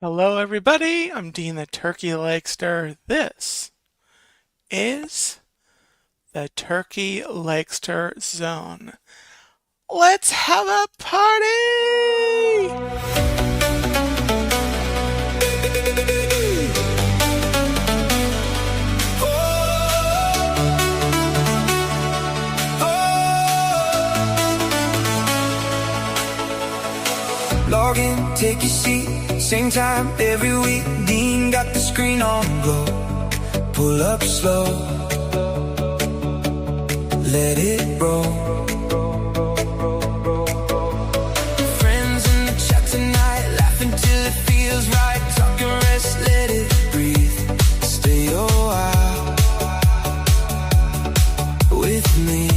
Hello, everybody. I'm Dean the Turkey Legster. This is the Turkey Legster Zone. Let's have a party! Log in, take your seat, same time every week. Dean got the screen on go. Pull up slow, let it roll. Friends in the chat tonight, laughing till it feels right. Talk and rest, let it breathe. Stay a while with me.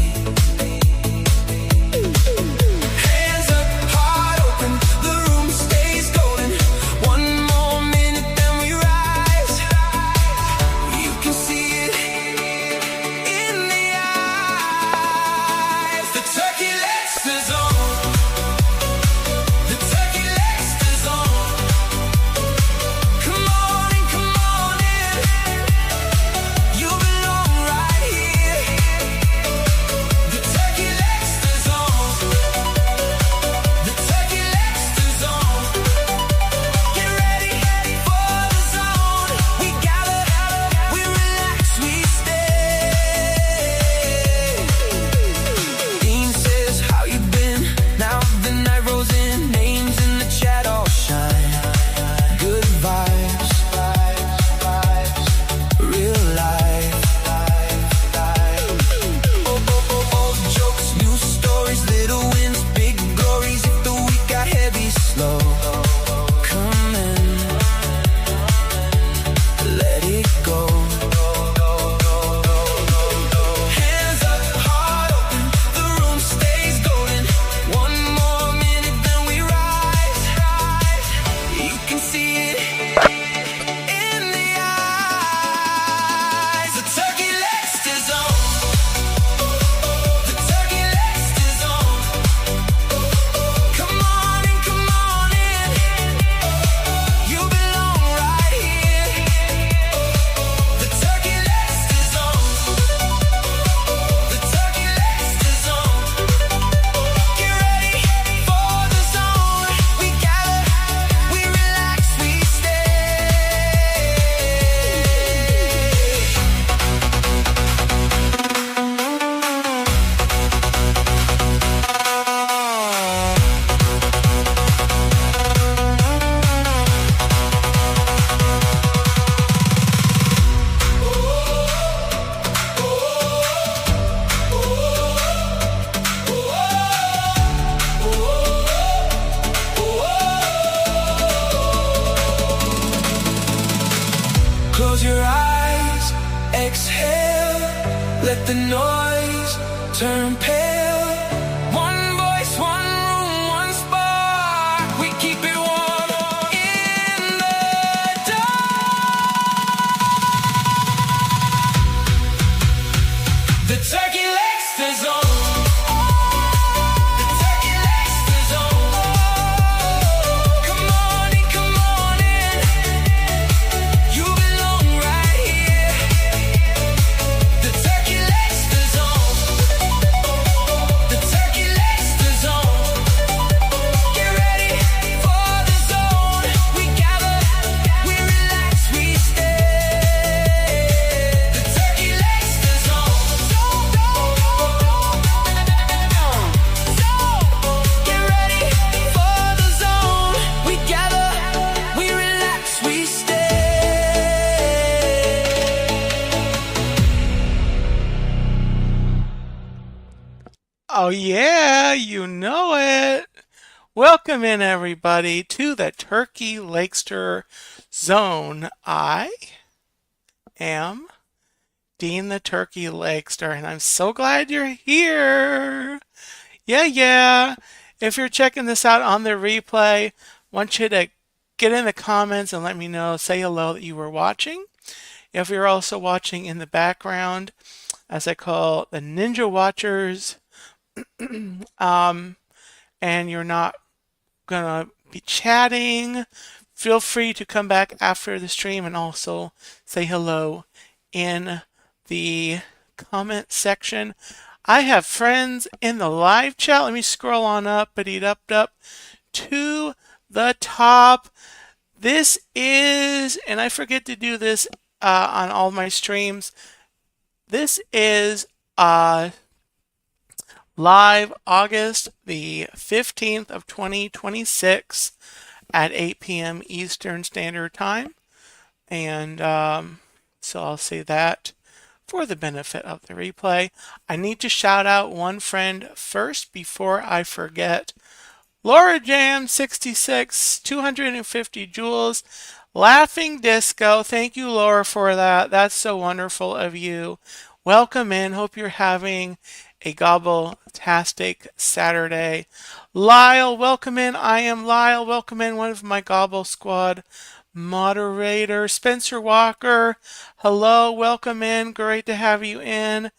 Close your eyes, exhale, let the noise turn pale. One voice, one room, one spark. We keep it warm in the dark. The Turkey Legster Zone. Oh yeah, you know it. Welcome in everybody to the Turkey Legster Zone. I am Dean the Turkey Legster and I'm so glad you're here. Yeah. If you're checking this out on the replay, I want you to get in the comments and let me know, say hello that you were watching. If you're also watching in the background, as I call the Ninja Watchers, and you're not gonna be chatting, Feel free to come back after the stream and also say hello in the comment section. I have friends in the live chat. Let me scroll on up, up to the top. This is, and I forget to do this on all my streams. This is live August the 15th of 2026 at 8 p.m. Eastern Standard Time. And so I'll say that for the benefit of the replay. I need to shout out one friend first before I forget. Laura Jam 66, 250 joules. Laughing Disco, thank you, Laura, for that. That's so wonderful of you. Welcome in. Hope you're having a gobble-tastic Saturday. Lyle, welcome in. I am Lyle. Welcome in, one of my Gobble Squad moderators. Spencer Walker, hello. Welcome in. Great to have you in.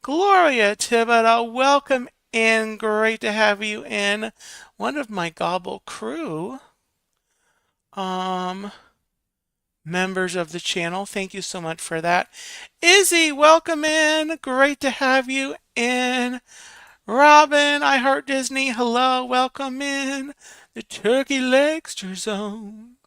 Gloria Thibodeau, welcome in. Great to have you in. One of my Gobble crew. Members of the channel. Thank you so much for that. Izzy, welcome in. Great to have you in. Robin, I Heart Disney, hello, welcome in. The Turkey Legster Zone.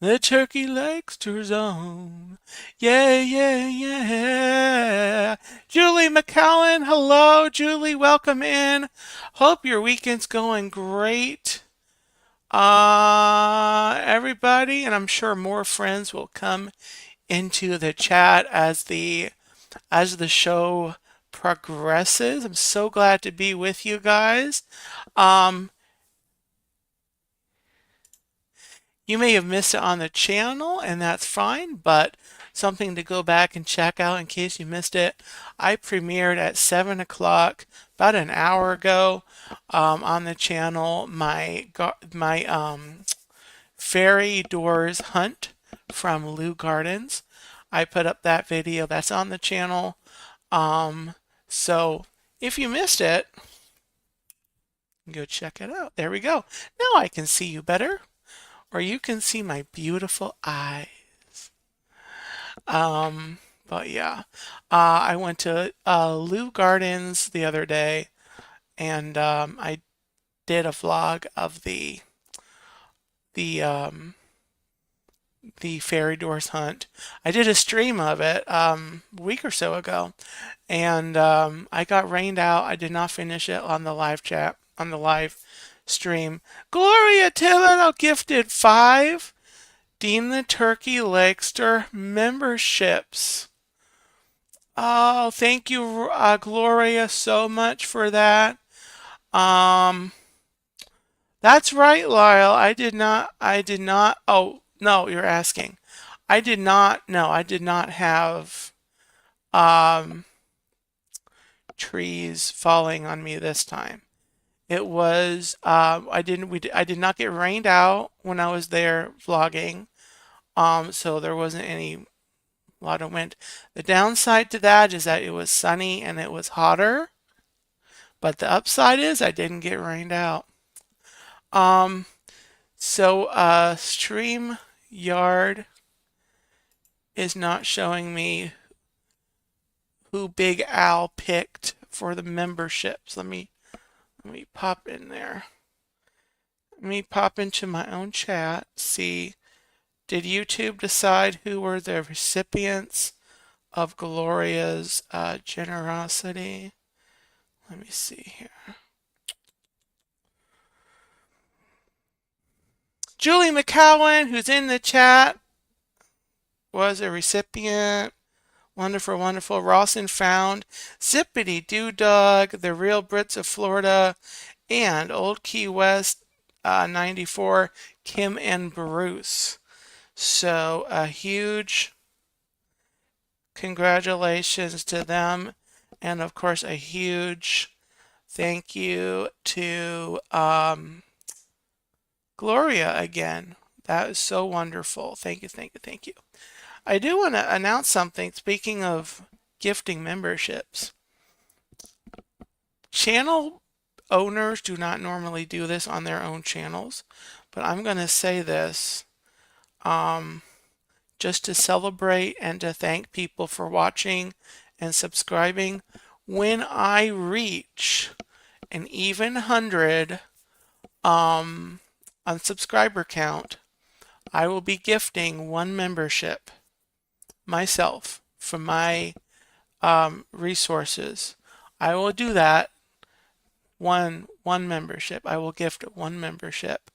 The Turkey Legster Zone. Yeah, yeah, yeah. Julie McCallan, hello. Julie, welcome in. Hope your weekend's going great. Everybody, and I'm sure more friends will come into the chat as the show progresses. I'm so glad to be with you guys. You may have missed it on the channel, and that's fine, but something to go back and check out in case you missed it. I premiered at 7 o'clock about an hour ago on the channel my Fairy Doors Hunt from Lou Gardens. I put up that video. That's on the channel. So if you missed it, go check it out. There we go. Now I can see you better, or you can see my beautiful eyes. But yeah, I went to Lou Gardens the other day, and I did a vlog of the Fairy Doors Hunt. I did a stream of it a week or so ago, and I got rained out. I did not finish it on the live chat, on the live stream. Gloria Thibodeau gifted 5 Dean the Turkey Legster memberships. Oh, thank you, Gloria, so much for that. That's right, Lyle. I did not. Oh, no, you're asking. I did not. No, I did not have trees falling on me this time. It was I did not get rained out when I was there vlogging. So there wasn't a lot of wind. The downside to that is that it was sunny and it was hotter. But the upside is I didn't get rained out. So StreamYard is not showing me who Big Al picked for the memberships. Let me pop in there. Let me pop into my own chat. See, did YouTube decide who were the recipients of Gloria's generosity? Let me see here. Julie McCowan, who's in the chat, was a recipient. Wonderful, wonderful. Rawson Found, Zippity Doo Dog, The Real Brits of Florida, and Old Key West 94, Kim and Bruce. So a huge congratulations to them, and of course a huge thank you to Gloria again. That is so wonderful. Thank you, thank you, thank you. I do want to announce something. Speaking of gifting memberships, channel owners do not normally do this on their own channels, but I'm going to say this. just to celebrate and to thank people for watching and subscribing. When I reach an even 100 on subscriber count, I will be gifting one membership myself from my resources. I will do that one membership. I will gift one membership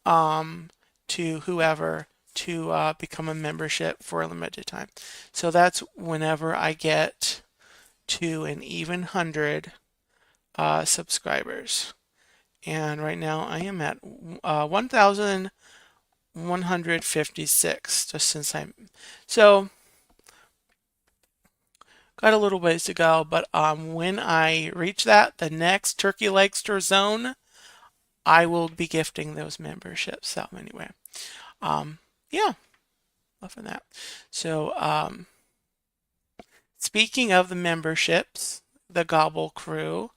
to whoever to become a membership for a limited time. So that's whenever I get to an even 100 subscribers. And right now I am at 1,156 just since so got a little ways to go, but when I reach that, the next Turkey Legster Zone, I will be gifting those memberships. So anyway, yeah, love that. So speaking of the memberships, the Gobble Crew,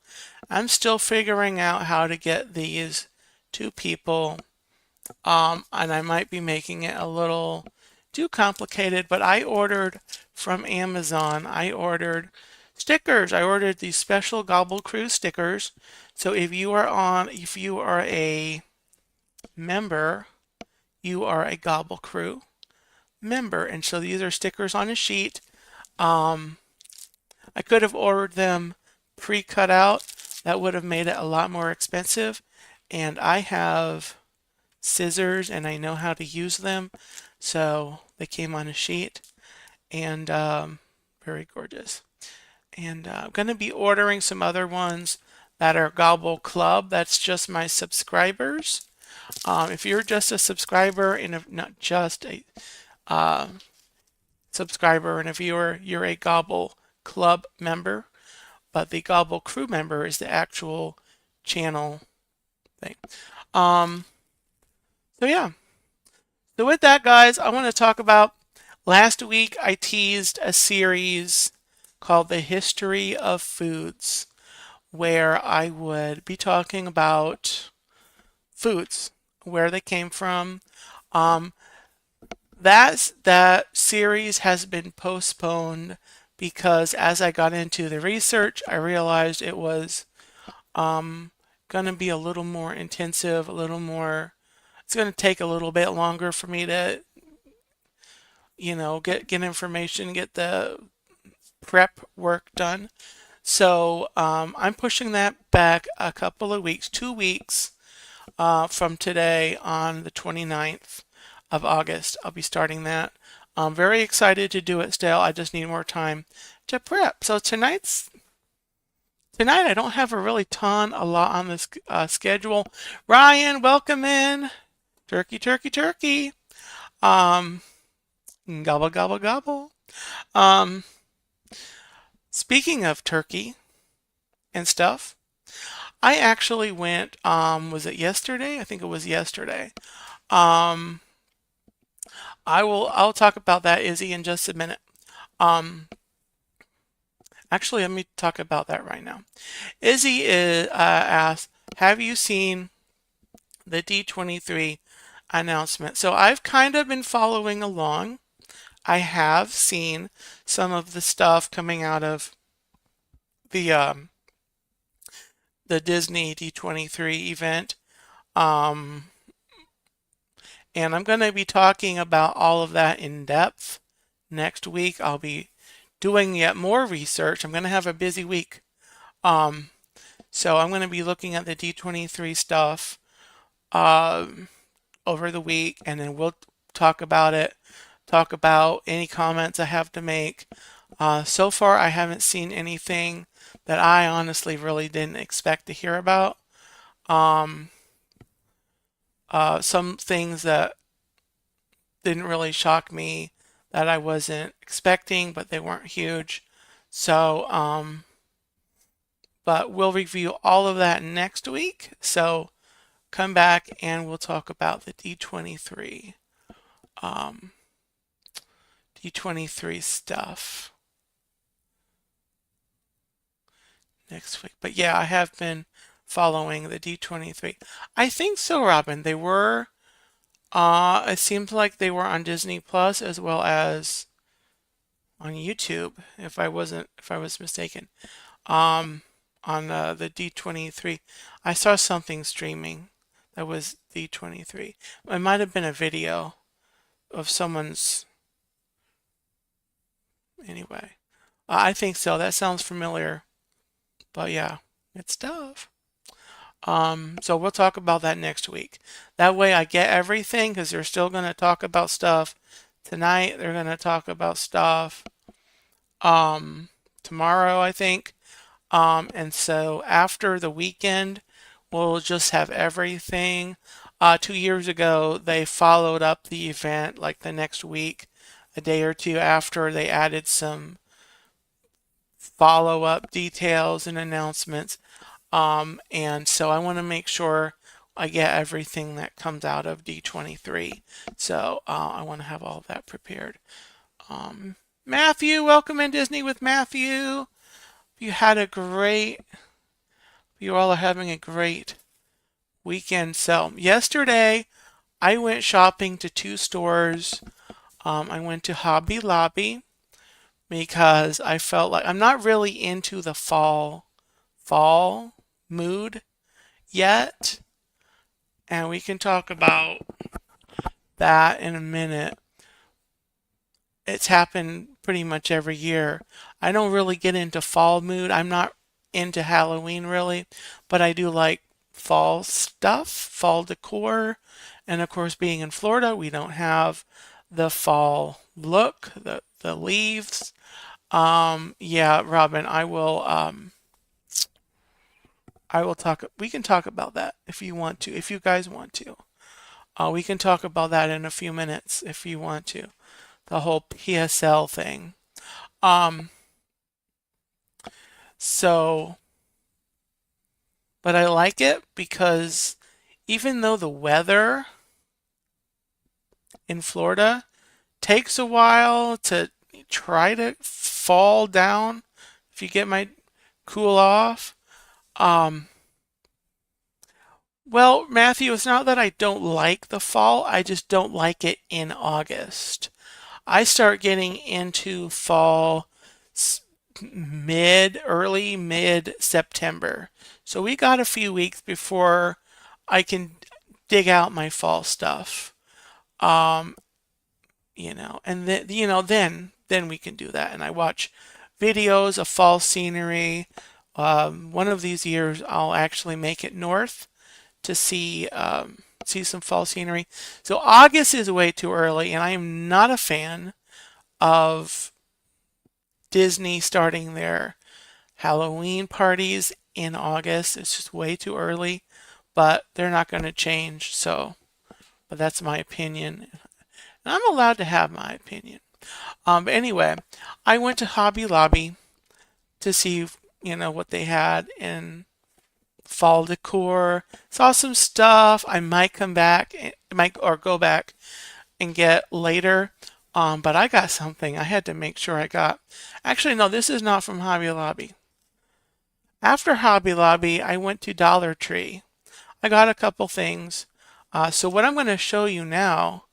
I'm still figuring out how to get these to people, and I might be making it a little too complicated, but I ordered from Amazon. I ordered stickers. I ordered these special Gobble Crew stickers. So if you are a member, you are a Gobble Crew member. And so these are stickers on a sheet. I could have ordered them pre-cut out. That would have made it a lot more expensive. And I have scissors and I know how to use them. So they came on a sheet and very gorgeous. And I'm going to be ordering some other ones that are Gobble Club. That's just my subscribers. If you're just a subscriber and if not just a subscriber and if you're a Gobble Club member, but the Gobble Crew member is the actual channel thing. So yeah. So with that, guys, I want to talk about last week I teased a series called The History of Foods, where I would be talking about foods, where they came from. That series has been postponed because as I got into the research, I realized it was going to be a little more intensive, it's going to take a little bit longer for me to, get information, get the prep work done. So I'm pushing that back a couple of weeks, 2 weeks from today on the 29th of August. I'll be starting that. I'm very excited to do it still. I just need more time to prep. So tonight I don't have a lot on this schedule. Ryan, welcome in. Turkey, turkey, turkey. Gobble, gobble, gobble. Speaking of turkey and stuff, I actually went, was it yesterday? I think it was yesterday. Um, I'll talk about that, Izzy, in just a minute. Actually, let me talk about that right now. Izzy asked, have you seen the D23 announcement? So I've kind of been following along. I have seen some of the stuff coming out of the Disney D23 event. And I'm going to be talking about all of that in depth next week. I'll be doing yet more research. I'm going to have a busy week. So I'm going to be looking at the D23 stuff over the week, and then we'll talk about it, talk about any comments I have to make. So far, I haven't seen anything that I honestly really didn't expect to hear about. Some things that didn't really shock me that I wasn't expecting, but they weren't huge. So, but we'll review all of that next week. So come back and we'll talk about the D23 stuff next week. But yeah, I have been following the D23. I think so, Robin. They were It seems like they were on Disney Plus as well as on YouTube, if I was mistaken. Um, on the D23, I saw something streaming that was D23. It might have been a video of someone's. Anyway, I think so. That sounds familiar. But yeah, it's tough. So we'll talk about that next week. That way I get everything because they're still going to talk about stuff tonight. They're going to talk about stuff tomorrow, I think. And so after the weekend, we'll just have everything. 2 years ago, they followed up the event like the next week, a day or two after they added some follow up details and announcements. And so I want to make sure I get everything that comes out of D23. So I want to have all of that prepared. Matthew, welcome in Disney with Matthew. You had a great, you all are having a great weekend. So yesterday I went shopping to two stores. I went to Hobby Lobby because I felt like I'm not really into the fall mood yet, and we can talk about that in a minute. It's happened pretty much every year. I don't really get into fall mood. I'm not into Halloween really, but I do like fall stuff, fall decor, and of course being in Florida, we don't have the fall look, the leaves. Yeah, Robin, I will talk we can talk about that if you want to, if you guys want to. We can talk about that in a few minutes if you want to. The whole PSL thing. Um, so, but I like it because even though the weather in Florida takes a while to try to fall down, if you get my cool off. Um, well, Matthew, it's not that I don't like the fall, I just don't like it in August. I start getting into fall early mid September. So we got a few weeks before I can dig out my fall stuff. Um, and then then we can do that. And I watch videos of fall scenery. One of these years, I'll actually make it north to see some fall scenery. So August is way too early, and I am not a fan of Disney starting their Halloween parties in August. It's just way too early, but they're not going to change. So, but that's my opinion. And I'm allowed to have my opinion. But anyway, I went to Hobby Lobby to see, what they had in fall decor. Saw some stuff I might come back, might or go back and get later. But I got something I had to make sure I got. Actually, no, this is not from Hobby Lobby. After Hobby Lobby, I went to Dollar Tree. I got a couple things. So what I'm going to show you now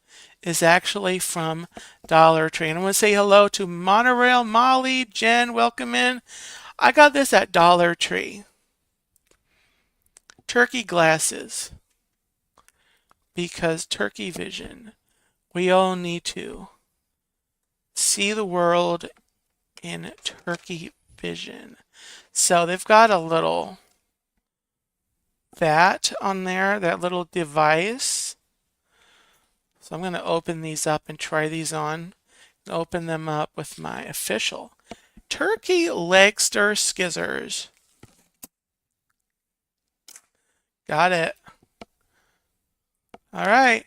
is actually from Dollar Tree. And I want to say hello to Monorail Molly, Jen, welcome in. I got this at Dollar Tree. Turkey glasses. Because Turkey Vision. We all need to see the world in Turkey Vision. So they've got a little that on there, that little device. So I'm going to open these up and try these on. Open them up with my official Turkey Legster Skizzers. Got it. All right.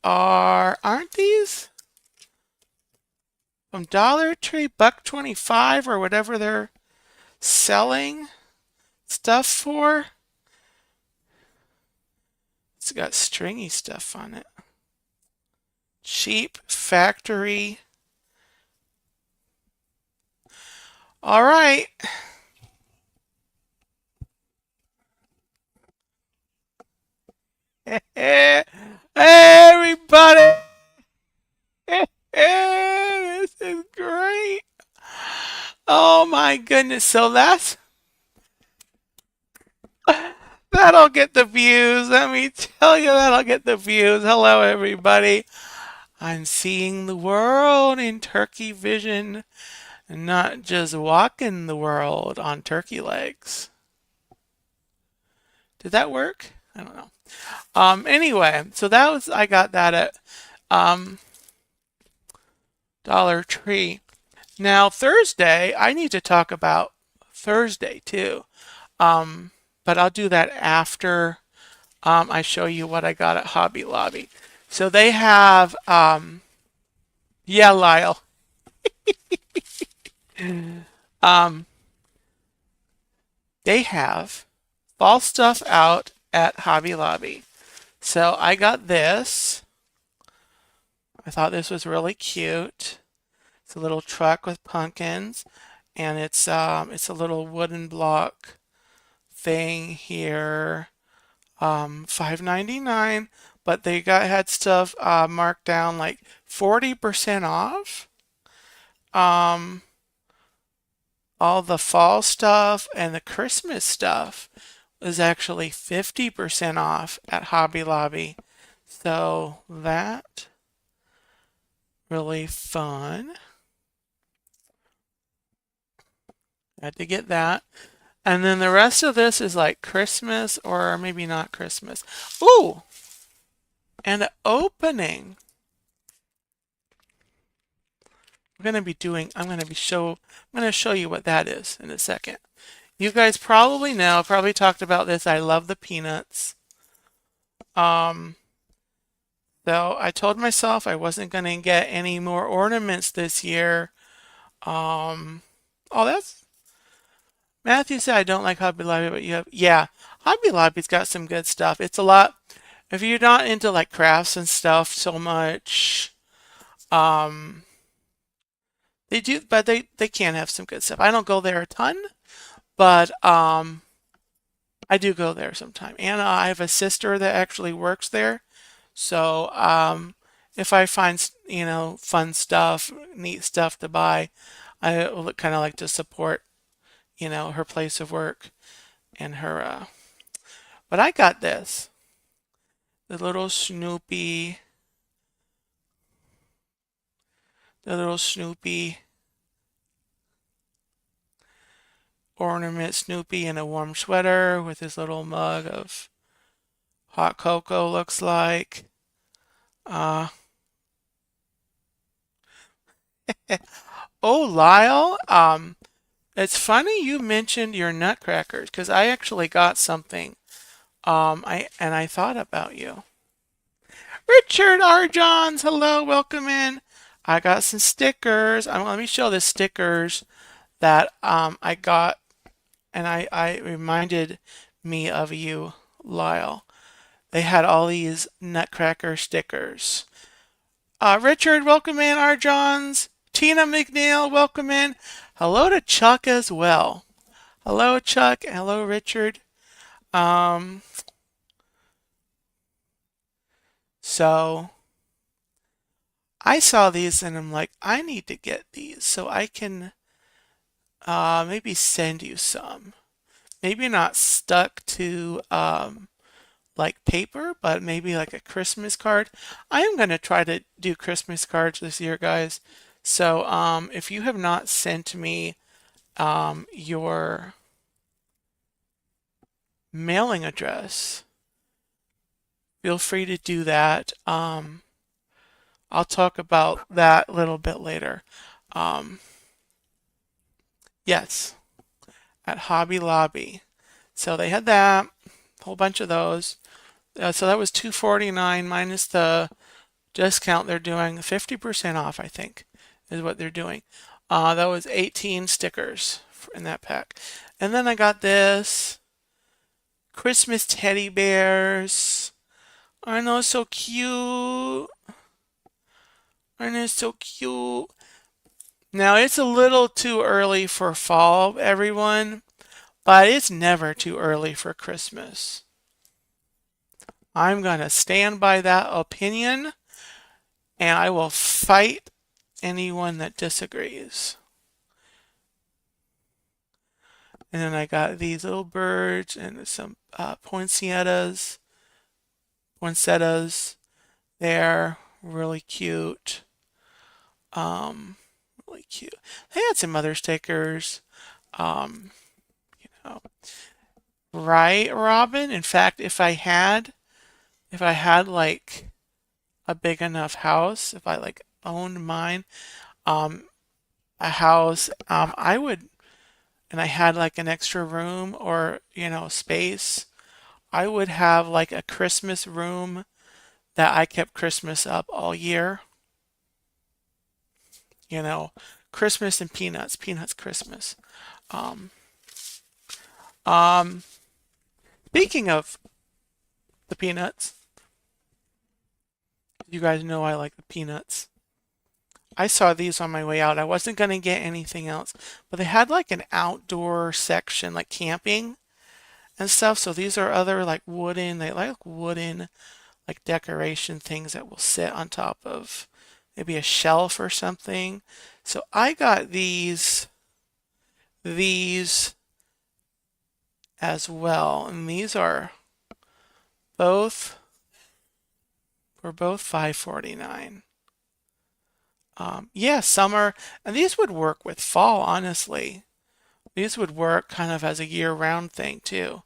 Aren't these from Dollar Tree, $1.25 or whatever they're selling stuff for? It's got stringy stuff on it. Cheap factory. All right. everybody. This is great. Oh my goodness. So that'll get the views. Let me tell you, that'll get the views. Hello, everybody. I'm seeing the world in turkey vision and not just walking the world on turkey legs. Did that work? I don't know. Anyway, so that was I got that at um Dollar Tree. Now Thursday, I need to talk about Thursday too. Um, but I'll do that after I show you what I got at Hobby Lobby. So they have yeah, Lyle. Um, they have fall stuff out at Hobby Lobby. So I got this. I thought this was really cute. It's a little truck with pumpkins, and it's a little wooden block thing here. 5.99, but they had stuff marked down like 40% off. Um, all the fall stuff and the Christmas stuff was actually 50% off at Hobby Lobby. So that really fun. Had to get that. And then the rest of this is like Christmas or maybe not Christmas. Ooh, and an opening. I'm gonna show you what that is in a second. You guys probably know, I probably talked about this. I love the peanuts. Um, so I told myself I wasn't gonna get any more ornaments this year. Oh, that's Matthew said I don't like Hobby Lobby, but yeah, Hobby Lobby's got some good stuff. It's a lot, if you're not into like crafts and stuff so much, um, they do, but they can have some good stuff. I don't go there a ton, but I do go there sometime. And I have a sister that actually works there, so if I find fun stuff, neat stuff to buy, I kind of like to support her place of work and her. But I got this, the little Snoopy ornament. Snoopy in a warm sweater with his little mug of hot cocoa. Looks like. Uh, oh, Lyle. It's funny you mentioned your nutcrackers because I actually got something. I thought about you. Richard R. Johns, hello, welcome in. I got some stickers. Let me show the stickers that I got, and I reminded me of you, Lyle. They had all these nutcracker stickers. Richard, welcome in. R. Johns. Tina McNeil, welcome in. Hello to Chuck as well. Hello, Chuck. Hello, Richard. Um, so I saw these and I'm like, I need to get these so I can maybe send you some. Maybe not stuck to like paper, but maybe like a Christmas card. I am going to try to do Christmas cards this year, guys. So if you have not sent me your mailing address, feel free to do that. I'll talk about that a little bit later. Um, yes, at Hobby Lobby. So they had that, a whole bunch of those. So that was $249 minus the discount they're doing. 50% off, I think, is what they're doing. That was 18 stickers in that pack. And then I got this Christmas teddy bears. I know, so cute. I know, so cute. Now it's a little too early for fall, everyone, but it's never too early for Christmas. I'm going to stand by that opinion and I will fight anyone that disagrees. And then I got these little birds and some poinsettias. They're really cute. Um, really cute. They had some other stickers. Um, oh, right, Robin? In fact, if I had like a big enough house, if I like owned mine, um, a house, I would, and I had like an extra room or, space, I would have like a Christmas room that I kept Christmas up all year. You know, Christmas and peanuts, peanuts Christmas. Um, um, Speaking of the peanuts, you guys know I like the peanuts. I saw these on my way out. I wasn't going to get anything else, but they had like an outdoor section, like camping and stuff. So these are other like they like wooden, like decoration things that will sit on top of maybe a shelf or something. So I got these as well, and these are both were both $5.49. Yeah, summer, and these would work with fall, honestly. These would work kind of as a year-round thing too.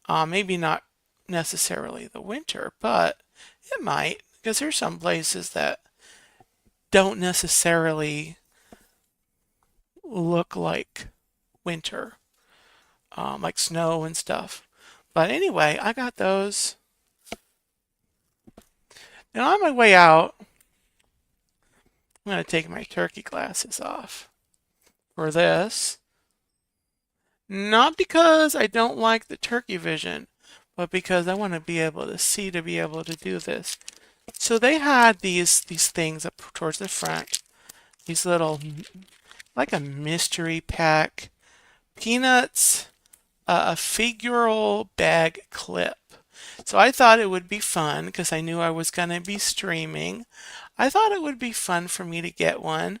Maybe not necessarily the winter, but it might, because there's some places that don't necessarily look like winter, like snow and stuff. But anyway, I got those. And on my way out, I'm going to take my turkey glasses off for this. Not because I don't like the turkey vision, but because I want to be able to see to be able to do this. So they had these things up towards the front, these little, like a mystery pack, peanuts, a figural bag clip. So I thought it would be fun because I knew I was going to be streaming. I thought it would be fun for me to get one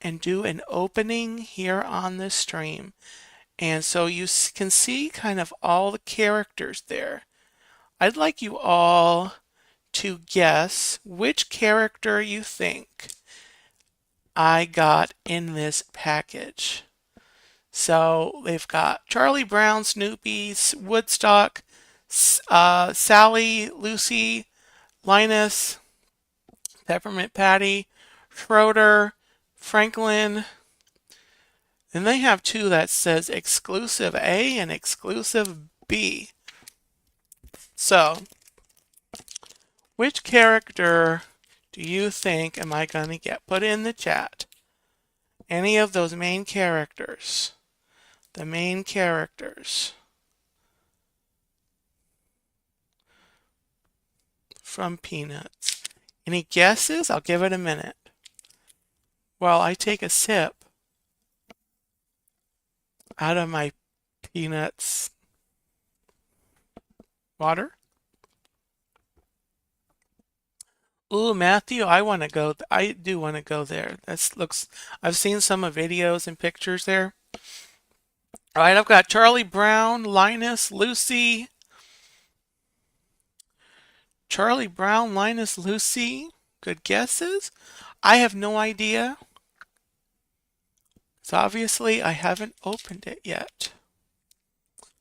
and do an opening here on the stream. And so you can see kind of all the characters there. I'd like you all to guess which character you think I got in this package. So they've got Charlie Brown, Snoopy, Woodstock, Sally, Lucy, Linus, Peppermint Patty, Schroeder, Franklin. And they have two that says exclusive A and exclusive B. So, which character do you think am I going to get? Put in the chat. Any of those main characters. The main characters from Peanuts. Any guesses? I'll give it a minute while I take a sip out of my Peanuts water. Ooh, Matthew, I want to go. I do want to go there. I've seen some videos and pictures there. All right, I've got Charlie Brown, Linus, Lucy. Charlie Brown, Linus, Lucy. Good guesses. I have no idea. So obviously I haven't opened it yet.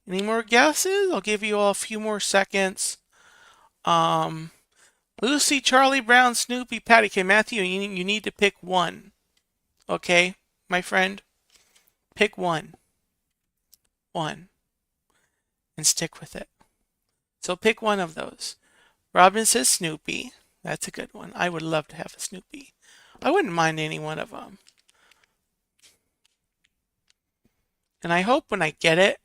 Any more guesses? I'll give you all a few more seconds. Lucy, Charlie Brown, Snoopy, Patty. Okay, Matthew, you need to pick one. Okay, my friend? Pick one. One. And stick with it. So pick one of those. Robin says Snoopy. That's a good one. I would love to have a Snoopy. I wouldn't mind any one of them. And I hope when I get it,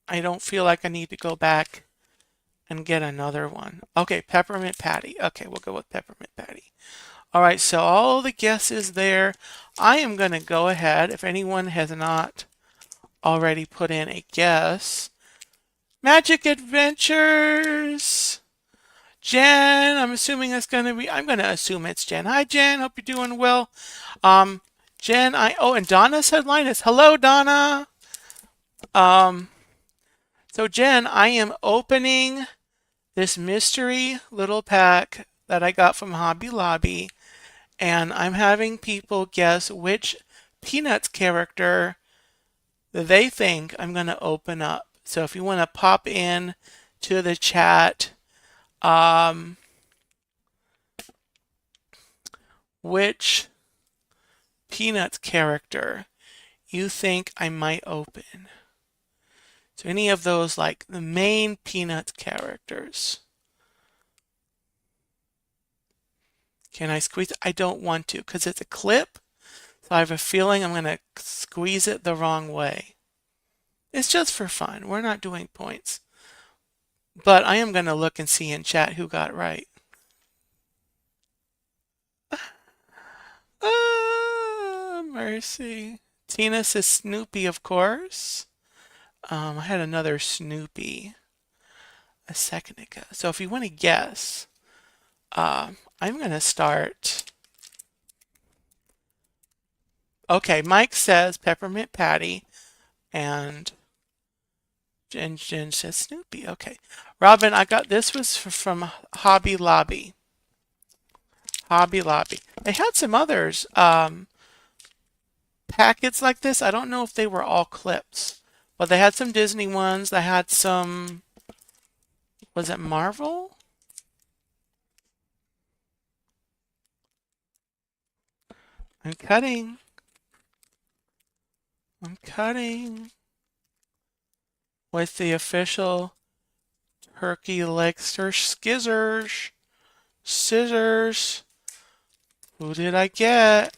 I don't feel like I need to go back and get another one. Okay, Peppermint Patty. Okay, we'll go with Peppermint Patty. All right, so all the guesses there. I am going to go ahead, if anyone has not already put in a guess. Magic Adventures! Jen, I'm assuming it's gonna be, I'm gonna assume it's Jen. Hi Jen, hope you're doing well. Um, Jen, oh, and Donna said Linus. Hello, Donna. Um, so Jen, I am opening this mystery little pack that I got from Hobby Lobby, and I'm having people guess which Peanuts character that they think I'm gonna open up. So if you want to pop in to the chat, um, which Peanuts character you think I might open. So any of those, like the main Peanuts characters. Can I squeeze it? I don't want to because it's a clip. So I have a feeling I'm going to squeeze it the wrong way. It's just for fun. We're not doing points. But I am going to look and see in chat who got right. Mercy. Tina says Snoopy, of course. I had another Snoopy a second ago. So if you want to guess, I'm going to start. Okay, Mike says Peppermint Patty, and Jen says Snoopy. Okay, Robin, I got this was from Hobby Lobby. Hobby Lobby. They had some others packets like this. I don't know if they were all clips, but they had some Disney ones. They had some. Was it Marvel? I'm cutting. I'm cutting with the official Turkey Legster Skizzers. Scissors. Who did I get?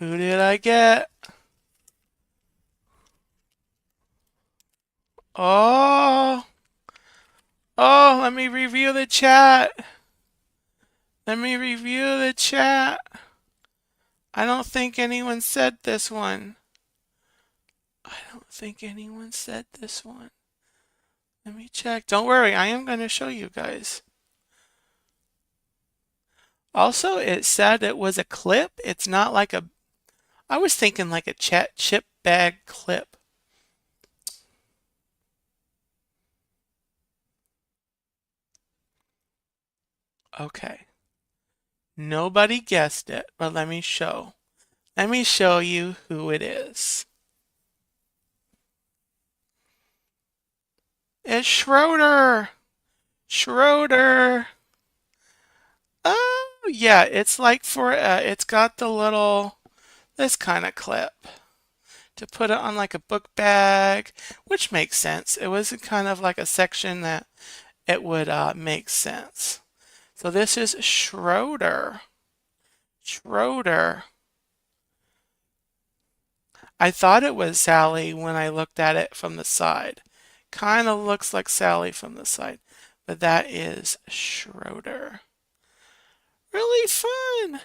Who did I get? Oh. Oh, let me review the chat. Let me review the chat. I don't think anyone said this one. I don't think anyone said this one. Let me check. Don't worry, I am going to show you guys. Also, it said it was a clip. It's not like a. I was thinking like a chip bag clip. Okay. Nobody guessed it, but let me show. Let me show you who it is. It's Schroeder. Schroeder. Oh, yeah, it's like for, it's got the little, this kind of clip to put it on like a book bag, which makes sense. It was kind of like a section that it would make sense. So this is Schroeder. Schroeder. I thought it was Sally when I looked at it from the side. Kind of looks like Sally from the side, but that is Schroeder. Really fun.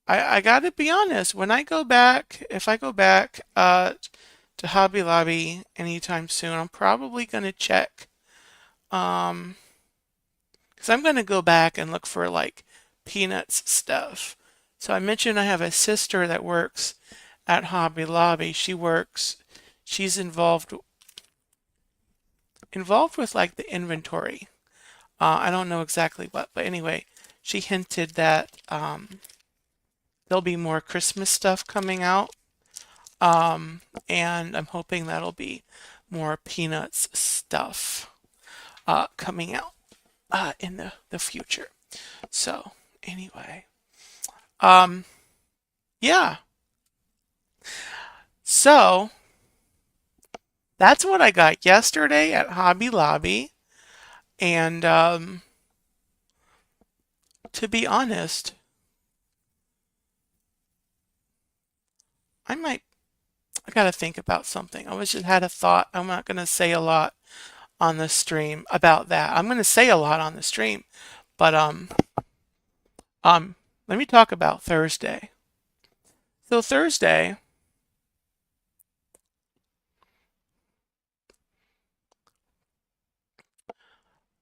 I gotta be honest, when I go back, if I go back to Hobby Lobby anytime soon, I'm probably gonna check. Because I'm gonna go back and look for like Peanuts stuff. So I mentioned I have a sister that works at Hobby Lobby. She's involved with like the inventory. I don't know exactly what, but anyway, she hinted that there'll be more Christmas stuff coming out. And I'm hoping that'll be more Peanuts stuff coming out in the future. So anyway, yeah. So that's what I got yesterday at Hobby Lobby. And to be honest, I gotta think about something. I was just had a thought. I'm not gonna say a lot on the stream about that. I'm gonna say a lot on the stream, but let me talk about Thursday. So Thursday,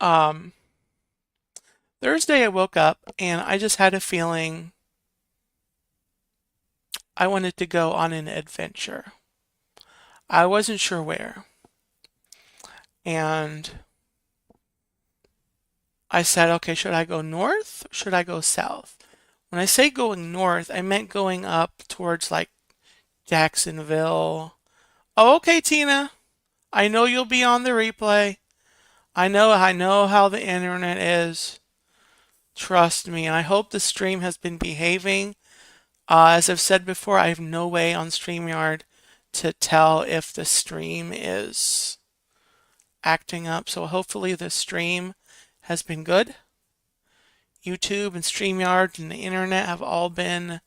Um, Thursday I woke up and I just had a feeling I wanted to go on an adventure. I wasn't sure where. And I said, okay, should I go north? Should I go south? When I say going north, I meant going up towards like Jacksonville. Oh, okay, Tina. I know you'll be on the replay. I know how the internet is. Trust me. And I hope the stream has been behaving. As I've said before, I have no way on StreamYard to tell if the stream is acting up. So hopefully the stream has been good. YouTube and StreamYard and the internet have all been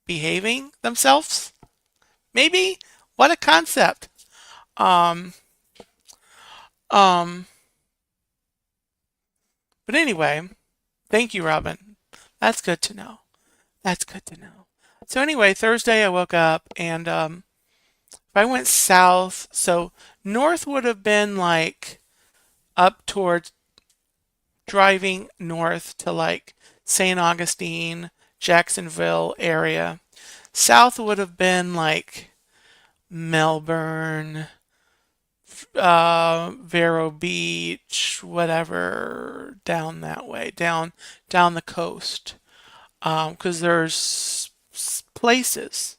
behaving themselves. Maybe. What a concept. Um, um, but anyway, thank you, Robin. That's good to know. That's good to know. So anyway, Thursday I woke up and if I went south, so north would have been like up towards driving north to like St. Augustine, Jacksonville area. South would have been like Melbourne, Vero Beach, whatever, down that way, down the coast. Because there's places,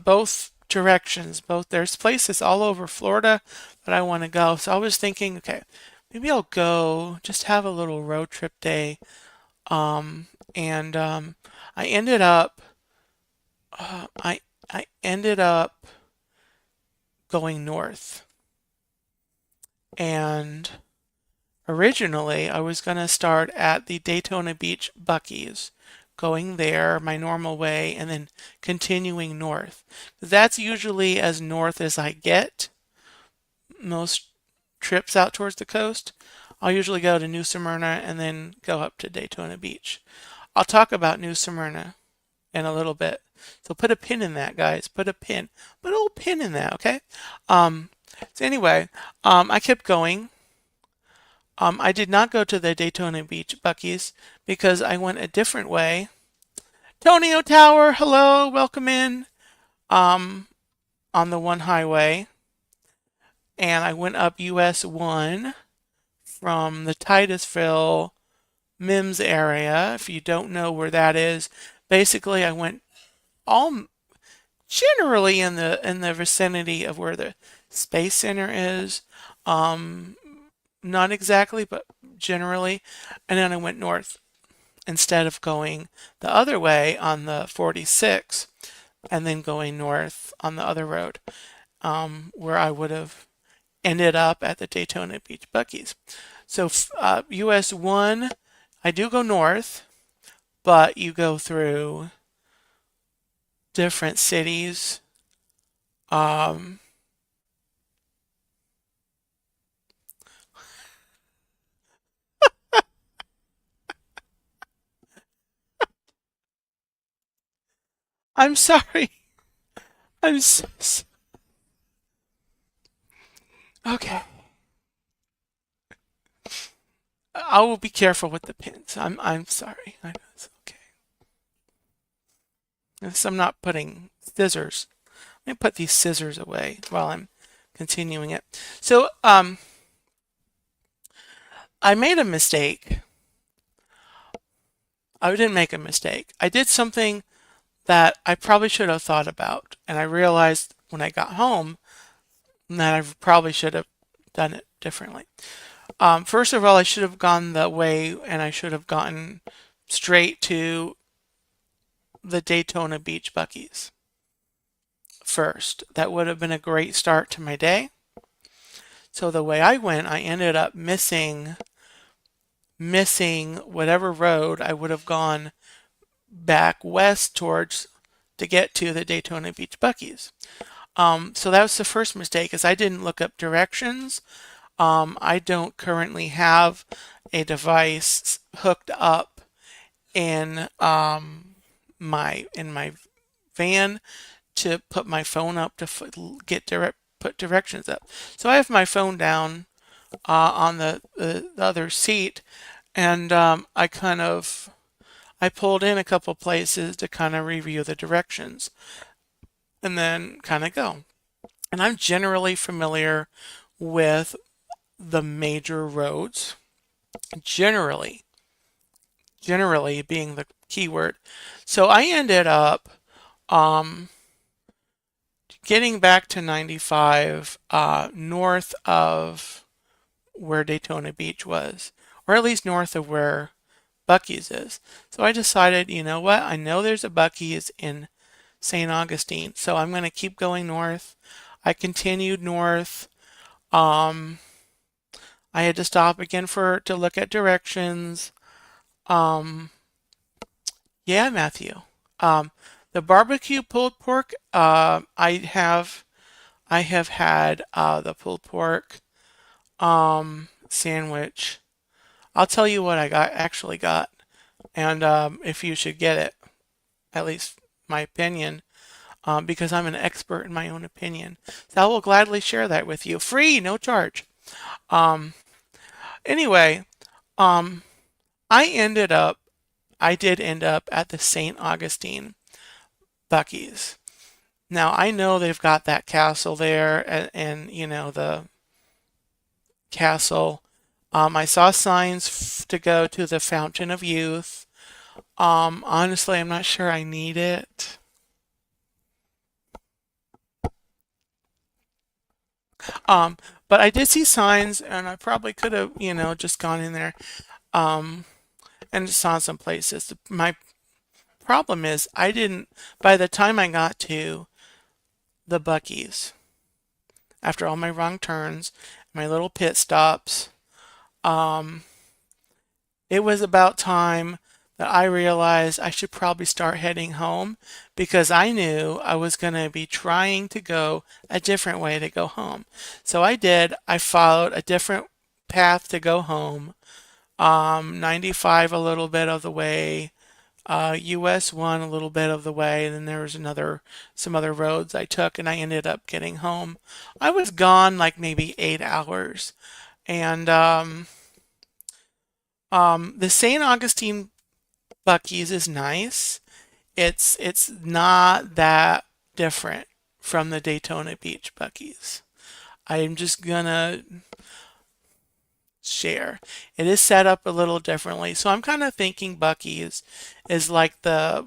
both directions, both there's places all over Florida that I want to go. So I was thinking, okay, maybe I'll go just have a little road trip day. And I ended up, I ended up going north. And originally, I was going to start at the Daytona Beach Buc-ee's, going there my normal way, and then continuing north. That's usually as north as I get most trips out towards the coast. I'll usually go to New Smyrna and then go up to Daytona Beach. I'll talk about New Smyrna in a little bit. So put a pin in that, guys. Put a little pin in that, okay? Um, so anyway, I kept going. I did not go to the Daytona Beach Buc-ee's because I went a different way. Tonio Tower, hello, welcome in. Um, on the one highway, and I went up US 1 from the Titusville Mims area. If you don't know where that is, basically I went all generally in the vicinity of where the Space Center is. Um, Not exactly, but generally. And then I went north instead of going the other way on the 46 and then going north on the other road, where I would have ended up at the Daytona Beach Buc-ee's. So US 1, I do go north, but you go through different cities. Um, I'm sorry. I'm so. Okay. I will be careful with the pins. I'm sorry. I know it's okay. Yes, I'm not putting scissors. Let me put these scissors away while I'm continuing it. So, I made a mistake. I didn't make a mistake. I did something that I probably should have thought about, and I realized when I got home that I probably should have done it differently. First of all, I should have gone the way, and I should have gotten straight to the Daytona Beach Buc-ee's first. That would have been a great start to my day. So the way I went, I ended up missing whatever road I would have gone back west towards to get to the Daytona Beach Buc-ee's. So that was the first mistake, is I didn't look up directions. I don't currently have a device hooked up in my van to put my phone up to put directions up. So I have my phone down on the other seat, and I pulled in a couple places to kind of review the directions and then kind of go. And I'm generally familiar with the major roads, generally, generally being the key word. So I ended up um, getting back to 95 north of where Daytona Beach was, or at least north of where Buc-ee's is. So I decided, you know what? I know there's a Buc-ee's in St. Augustine, so I'm going to keep going north. I continued north. Um, I had to stop again for to look at directions. Um, yeah, Matthew. Um, the barbecue pulled pork. I have had the pulled pork sandwich. I'll tell you what I actually got, and if you should get it, at least my opinion, because I'm an expert in my own opinion. So I will gladly share that with you, free, no charge. Um, anyway, um, I ended up, I did end up at the St. Augustine Buc-ee's. Now I know they've got that castle there, and you know the castle. I saw signs to go to the Fountain of Youth. Honestly, I'm not sure I need it. Um, but I did see signs, and I probably could have, just gone in there, um, and saw some places. My problem is, I didn't. By the time I got to the Buc-ee's, after all my wrong turns, my little pit stops, um, it was about time that I realized I should probably start heading home because I knew I was going to be trying to go a different way to go home. So I did. I followed a different path to go home. 95 a little bit of the way, US 1 a little bit of the way, and then there was some other roads I took, and I ended up getting home. I was gone like maybe 8 hours, and the St. Augustine Buc-ee's is nice. It's not that different from the Daytona Beach Buc-ee's. I'm just gonna share. It is set up a little differently. So I'm kind of thinking Buc-ee's is like the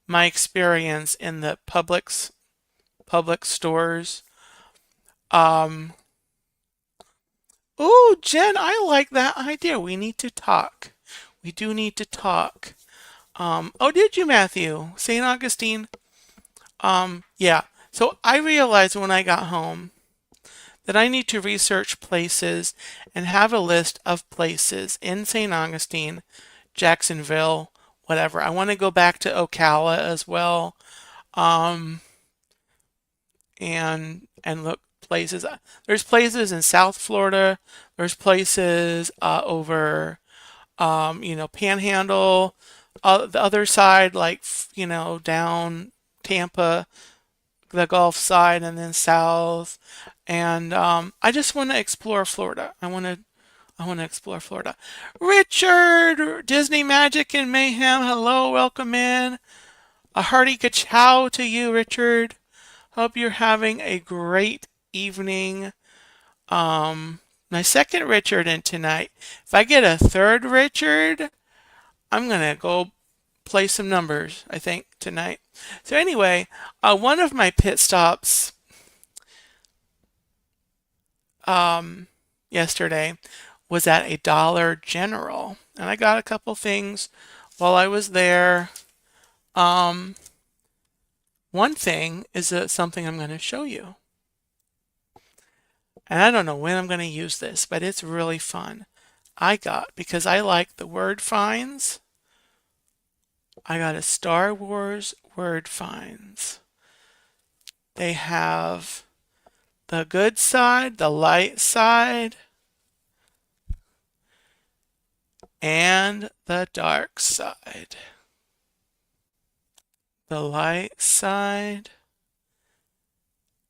my experience in the public stores. Um, oh, Jen, I like that idea. We need to talk. We do need to talk. Oh, did you, Matthew? St. Augustine? Yeah. So I realized when I got home that I need to research places and have a list of places in St. Augustine, Jacksonville, whatever. I want to go back to Ocala as well, um, and look places. There's places in South Florida. There's places over, Panhandle, the other side, like down Tampa, the Gulf side, and then south. And I just want to explore Florida. I want to explore Florida. Richard, Disney Magic and Mayhem. Hello, welcome in. A hearty ka-chow to you, Richard. Hope you're having a great evening. My second Richard in tonight. If I get a third Richard, I'm gonna go play some numbers, I think, tonight. So anyway, one of my pit stops yesterday was at a Dollar General, and I got a couple things while I was there. Um, One thing is something I'm going to show you, and I don't know when I'm going to use this, but it's really fun. Because I like the word finds, I got a Star Wars word finds. They have the good side, the light side, and the dark side. The light side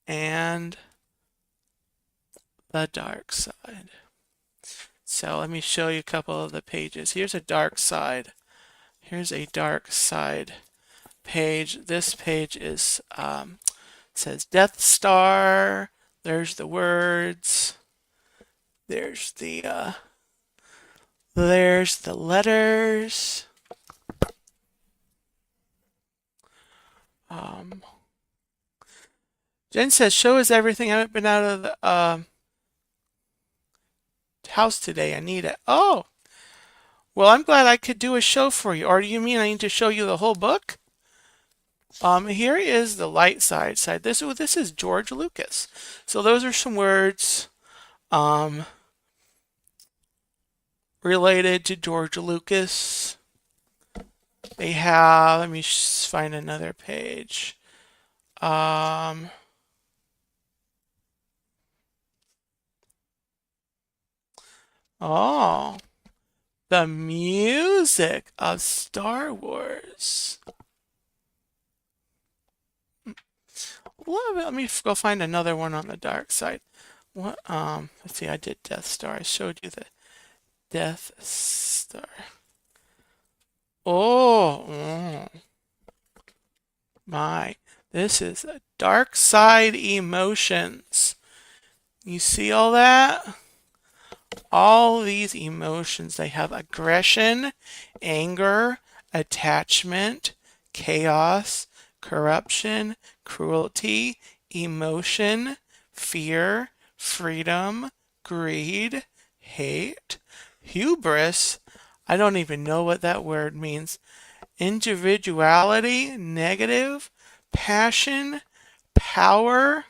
and the dark side. So let me show you a couple of the pages. Here's a dark side. Here's a dark side page. This page is says Death Star. There's the words. There's the letters. Jen says, show us everything. I haven't been out of the house today. I need it. Oh, well, I'm glad I could do a show for you. Or do you mean I need to show you the whole book? Here is the light side. This is George Lucas. So those are some words related to George Lucas. They have, let me find another page. Oh, the music of Star Wars. Love it. Let me go find another one on the dark side. What? Let's see. I did Death Star. I showed you the Death Star. Oh, my. This is a dark side emotions. You see all that? All these emotions, they have aggression, anger, attachment, chaos, corruption, cruelty, emotion, fear, freedom, greed, hate, hubris. I don't even know what that word means. Individuality, negative, passion, power,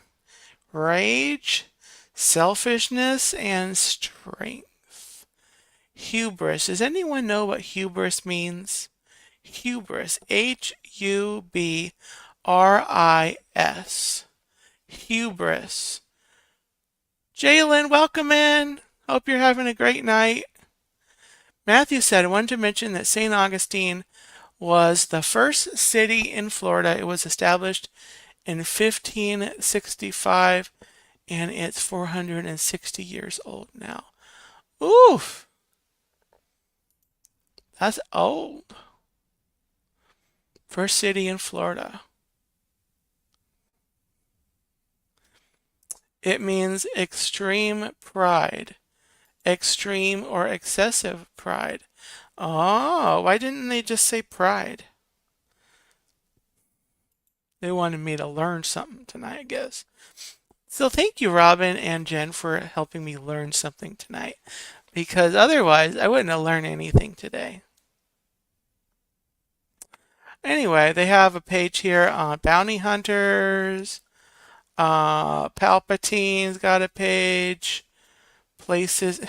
rage, selfishness, and strength. Hubris. Does anyone know what hubris means? Hubris. Hubris. Hubris. Jalen, welcome in. Hope you're having a great night. Matthew said, I wanted to mention that St. Augustine was the first city in Florida. It was established in 1565 and it's 460 years old now. Oof! That's old. First city in Florida. It means extreme pride. Extreme or excessive pride. Oh, why didn't they just say pride? They wanted me to learn something tonight, I guess. So thank you, Robin and Jen, for helping me learn something tonight. Because otherwise, I wouldn't have learned anything today. Anyway, they have a page here on bounty hunters. Palpatine's got a page. Places.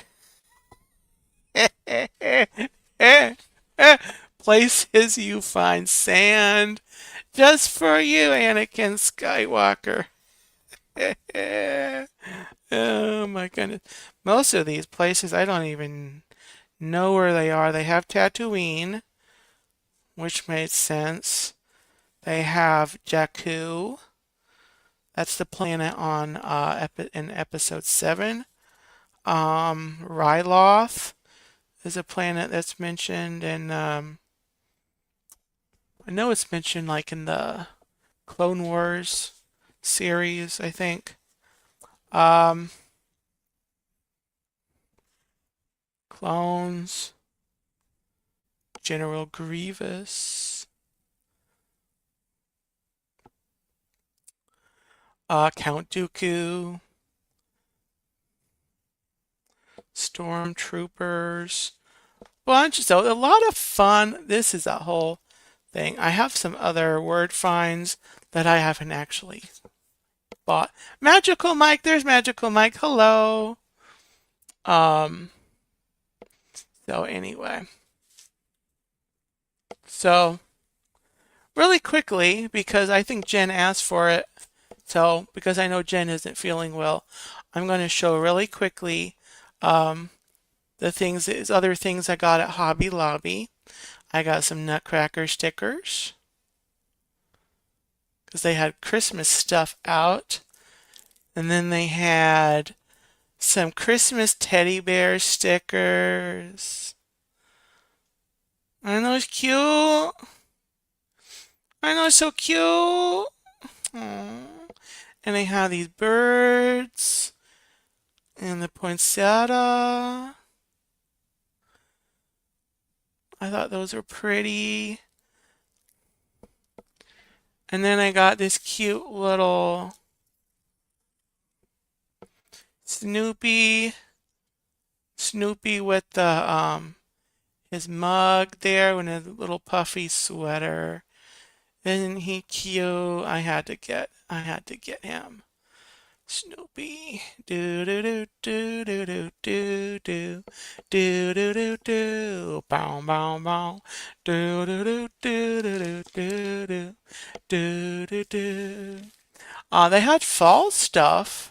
Places you find sand. Just for you, Anakin Skywalker. Oh my goodness. Most of these places, I don't even know where they are. They have Tatooine, which made sense. They have Jakku. That's the planet on in episode 7. Ryloth is a planet that's mentioned in I know it's mentioned like in the Clone Wars series, I think. Clones, General Grievous, Count Dooku, Stormtroopers, bunch. So a lot of fun. This is a whole thing. I have some other word finds that I haven't actually bought. Magical Mike, there's Magical Mike. Hello. So anyway. So really quickly, because I think Jen asked for it. So because I know Jen isn't feeling well, I'm going to show really quickly the other things I got at Hobby Lobby. I got some Nutcracker stickers because they had Christmas stuff out. And then they had some Christmas teddy bear stickers. Aren't those cute? Aren't those so cute? Aw. And they have these birds and the poinsettia. I thought those were pretty. And then I got this cute little Snoopy. Snoopy with the his mug there and his little puffy sweater. Isn't he cute? I had to get him. Snoopy. Do do do do do do do do do do do do bow bow bow do do do do do do do do do do. They had fall stuff.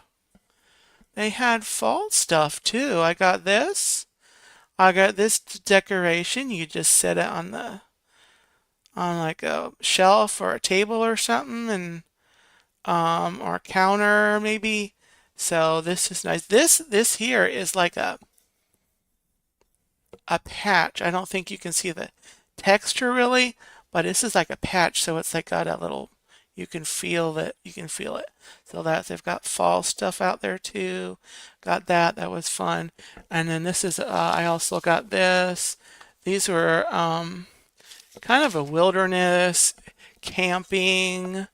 They had fall stuff too. I got this. I got this decoration. You just set it on like a shelf or a table or something, and or a counter maybe. So this is nice. This here is like a patch. I don't think you can see the texture really, but this is like a patch, so it's like got a little, you can feel that, you can feel it. So that's, they've got fall stuff out there too. Got that, that was fun. And then this is, I also got this. These were kind of a wilderness camping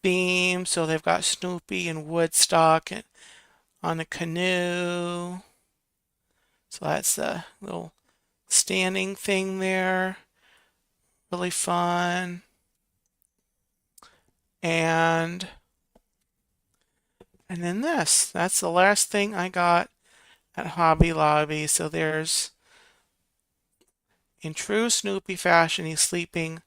theme. So they've got Snoopy and Woodstock and on a canoe. So that's a little standing thing there. Really fun. And then this. That's the last thing I got at Hobby Lobby. So there's, in true Snoopy fashion, he's sleeping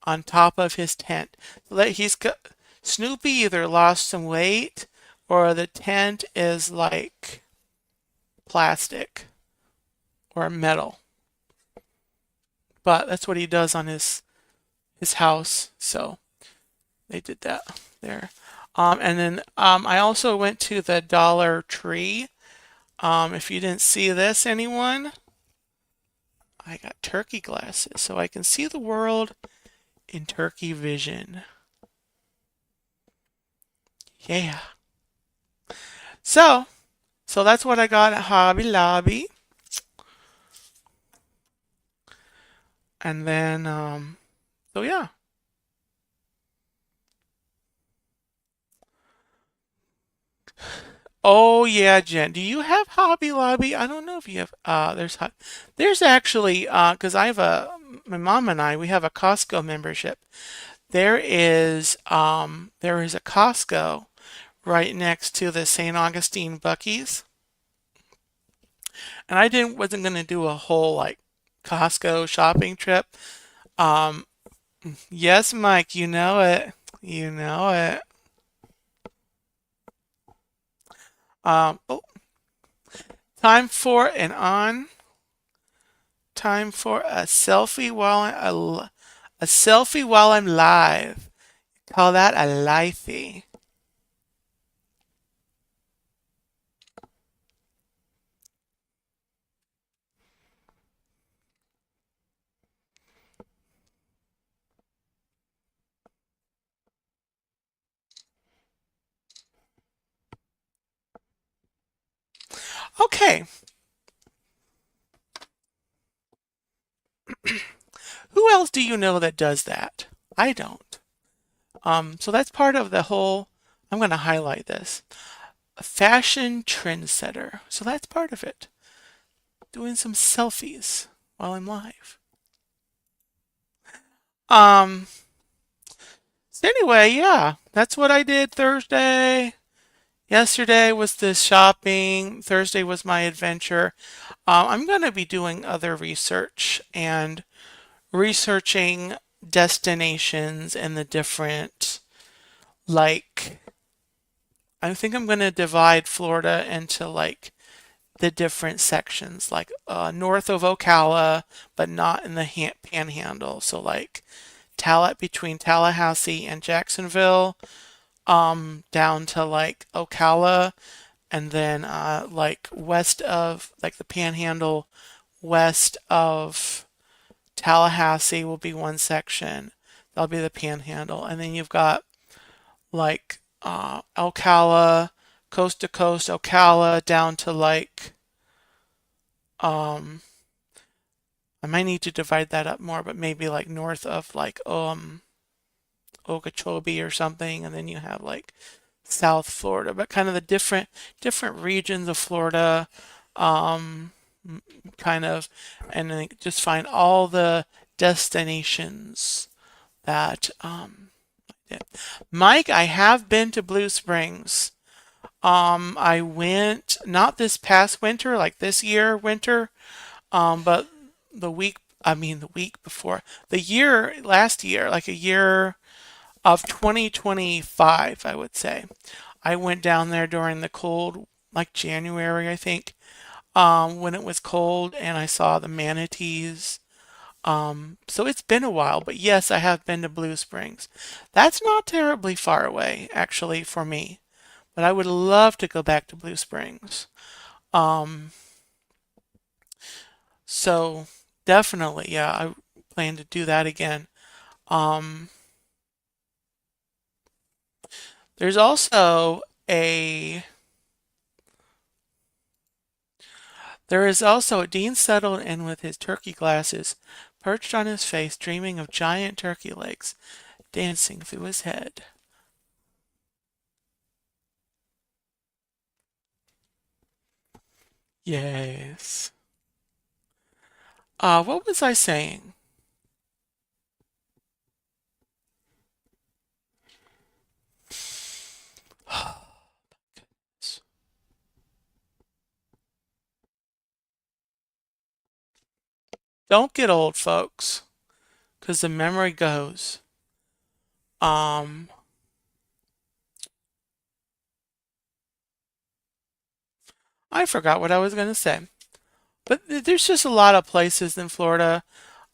on top of his tent. So that he's got, Snoopy either lost some weight or the tent is like plastic or metal. But that's what he does on his house. So they did that there. And then I also went to the Dollar Tree. If you didn't see this, anyone, I got turkey glasses so I can see the world in turkey vision. Yeah. So that's what I got at Hobby Lobby. And then, so yeah. Oh yeah, Jen. Do you have Hobby Lobby? I don't know if you have. There's actually, because my mom and I, we have a Costco membership. There is a Costco right next to the St. Augustine Buc-ee's, and I wasn't gonna do a whole like Costco shopping trip. Um, yes, Mike, you know it. You know it. Oh, time for an on. Time for a selfie a selfie while I'm live. Call that a lifey. Okay. Who else do you know that does that? I don't. So that's part of the whole, I'm going to highlight this. A fashion trendsetter. So that's part of it. Doing some selfies while I'm live. Um, so anyway, yeah, that's what I did Thursday. Yesterday was the shopping. Thursday was my adventure. I'm going to be doing other research and researching destinations and the different, like, I think I'm going to divide Florida into like the different sections, like north of Ocala, but not in the panhandle. So like between Tallahassee and Jacksonville, down to like Ocala, and then like west of like the Panhandle, west of Tallahassee will be one section. That'll be the Panhandle, and then you've got like Ocala, coast to coast Ocala down to like um I might need to divide that up more, but maybe like north of like Okeechobee or something, and then you have like South Florida, but kind of the different regions of Florida, um, kind of, and then just find all the destinations that yeah. Mike, I have been to Blue Springs. I went not this past winter, like this year winter, but the week before, the year last year, like a year of 2025, I would say. I went down there during the cold, like January, I think, when it was cold, and I saw the manatees. So it's been a while, but yes, I have been to Blue Springs. That's not terribly far away, actually, for me. But I would love to go back to Blue Springs. Um, so definitely, yeah, I plan to do that again. Um, there's also a There is also Dean settled in with his turkey glasses, perched on his face, dreaming of giant turkey legs dancing through his head. Yes. What was I saying? Don't get old, folks, because the memory goes. Um, I forgot what I was going to say. But there's just a lot of places in Florida.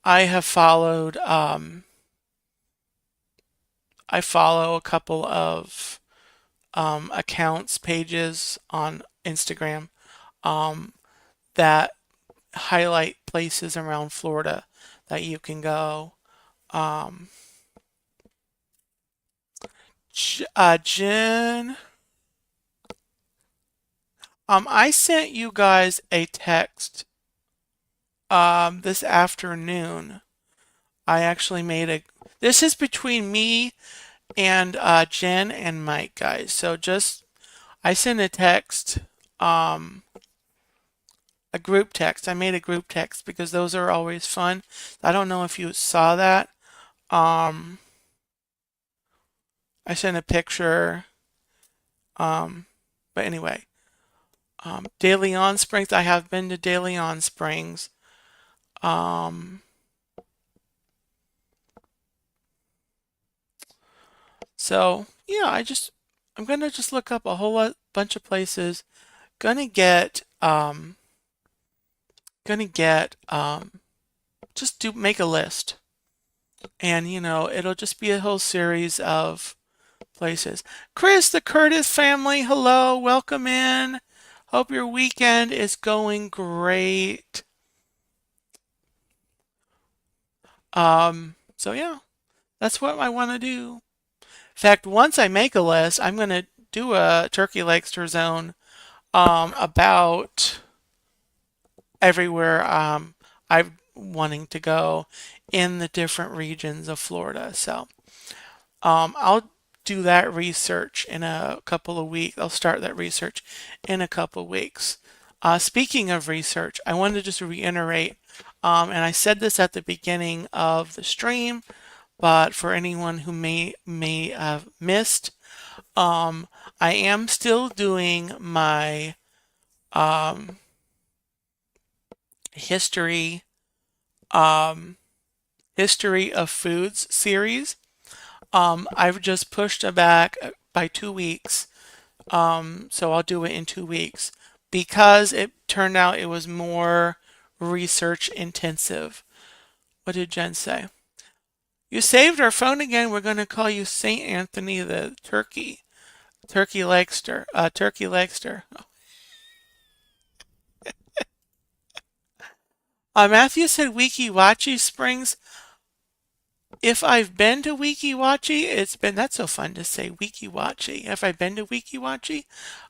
I have followed, I follow a couple of accounts, pages on Instagram um, that highlight places around Florida that you can go. Um, Jen, I sent you guys a text this afternoon. I actually made a. This is between me and Jen and Mike, guys. So just I sent a text, um, a group text. I made a group text because those are always fun. I don't know if you saw that. Um, I sent a picture. Um, but anyway, De Leon Springs. I have been to De Leon Springs. Um, so yeah, I'm gonna just look up a whole bunch of places. Gonna get gonna get just do make a list, and it'll just be a whole series of places. Chris, the Curtis family, hello, welcome in. Hope your weekend is going great. So yeah, that's what I want to do. In fact, once I make a list, I'm gonna do a Turkey Legster Zone about everywhere I'm wanting to go in the different regions of Florida. So I'll do that research in a couple of weeks. I'll start that research in a couple of weeks. Speaking of research, I wanted to just reiterate, and I said this at the beginning of the stream, but for anyone who may have missed, I am still doing my history um, history of foods series. I've just pushed it back by 2 weeks, so I'll do it in 2 weeks because it turned out it was more research intensive. What did Jen say? You saved our phone again. We're going to call you Saint Anthony the Turkey. Turkey Legster. Turkey Legster. Matthew said Weeki Wachee Springs. If I've been to Weeki Wachee, it's been, that's so fun to say, Weeki Wachee. If I've been to Weeki Wachee,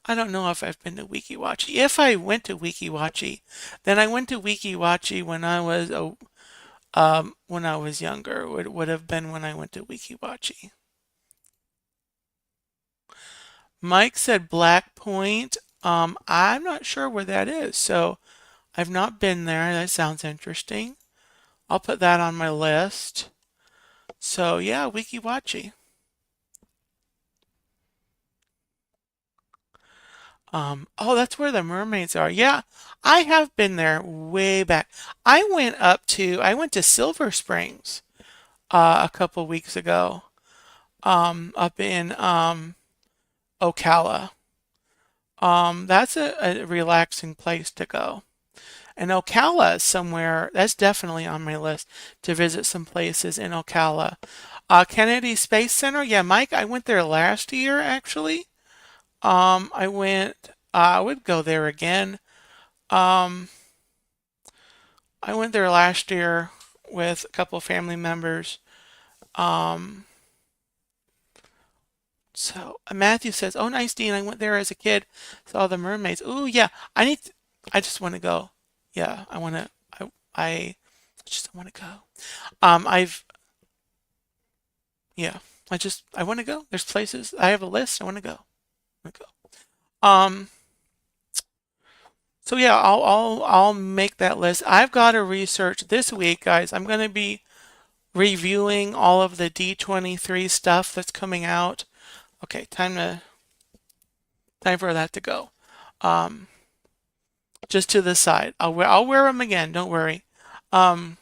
I don't know if I've been to Weeki Wachee. If I went to Weeki Wachee, then I went to Weeki Wachee when I was younger. It would have been when I went to Weeki Wachee. Mike said Black Point. I'm not sure where that is, so I've not been there. That sounds interesting. I'll put that on my list. So yeah, Weeki Wachee. Oh, that's where the mermaids are. Yeah, I have been there way back. I went to Silver Springs a couple weeks ago, up in Ocala. That's a relaxing place to go. And Ocala is somewhere that's definitely on my list to visit some places in Ocala. Kennedy Space Center, yeah, Mike, I went there last year actually. I would go there again. Um, I went there last year with a couple of family members. Um, Matthew says, "Oh, nice, Dean. I went there as a kid. Saw the mermaids. Ooh, yeah. I just want to go. Yeah, I want to. I just want to go. I've yeah. I want to go. There's places. I have a list. I want to go. I want to go. So yeah, I'll make that list. I've got to research this week, guys. I'm going to be reviewing all of the D23 stuff that's coming out. Okay, time for that to go. Um, just to the side. I'll wear them again. Don't worry. Um,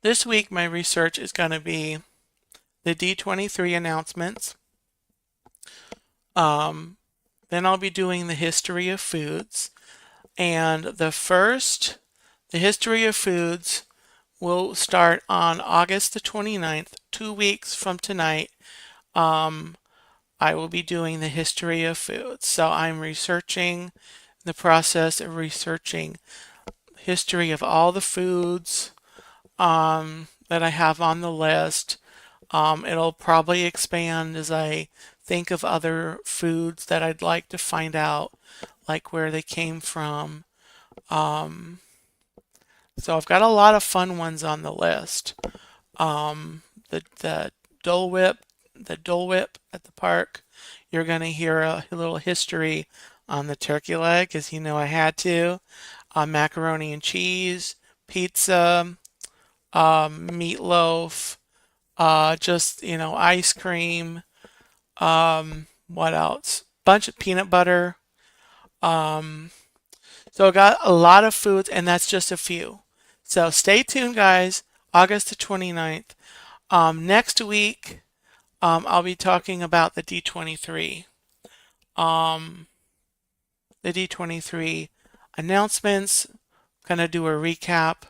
this week my research is going to be the D23 announcements. Then I'll be doing the history of foods, and the history of foods will start on August the 29th, 2 weeks from tonight. I will be doing the history of foods. So I'm researching the process of researching history of all the foods that I have on the list. It'll probably expand as I think of other foods that I'd like to find out, like where they came from. So I've got a lot of fun ones on the list. The Dole Whip, the Dole Whip at the park. You're gonna hear a little history on the turkey leg, as you know I had to. Macaroni and cheese, pizza, meatloaf, just ice cream. What else? Bunch of peanut butter. So I got a lot of foods, and that's just a few. So stay tuned, guys. August the 29th. Next week, I'll be talking about the D23. The D23 announcements. Gonna do a recap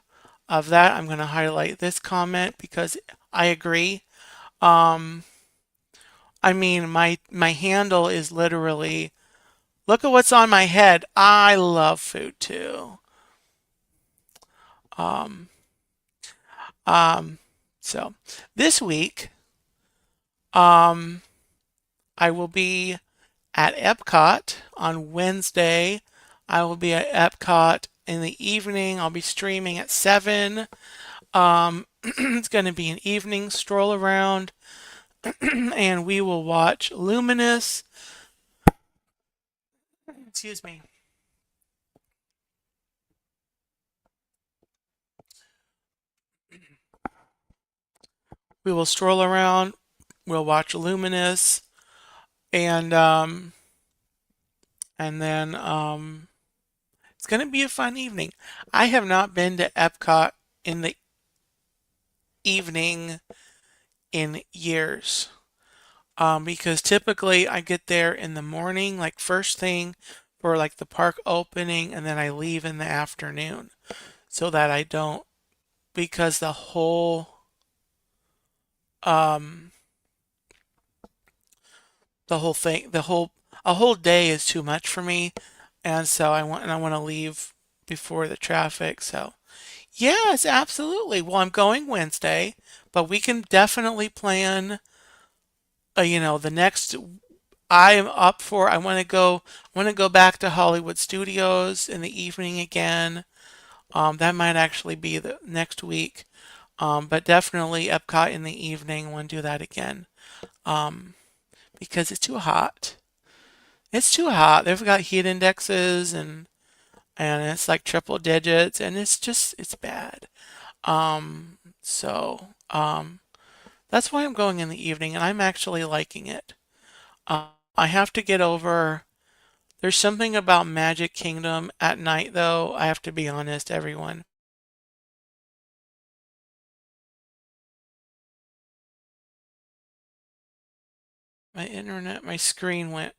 of that. I'm gonna highlight this comment because I agree. I mean, my handle is literally, look at what's on my head. I love food too. Um, so this week, um, I will be at Epcot on Wednesday. I will be at Epcot in the evening. I'll be streaming at 7. It's going to be an evening stroll around, and we will watch Luminous. Excuse me. We will stroll around. We'll watch Luminous, and then it's going to be a fun evening. I have not been to Epcot in the evening in years. Because typically I get there in the morning, like first thing for like the park opening, and then I leave in the afternoon so that I don't, because the whole, um, the whole thing, a whole day is too much for me, and so I want to leave before the traffic. So yes, absolutely. Well, I'm going Wednesday, but we can definitely plan. The next I'm up for. I want to go back to Hollywood Studios in the evening again. That might actually be the next week. But definitely Epcot in the evening. I want to do that again. Um, because it's too hot. It's too hot. They've got heat indexes and it's like triple digits and it's bad. So that's why I'm going in the evening and I'm actually liking it. I have to get over there's something about Magic Kingdom at night though. I have to be honest, everyone. My screen went.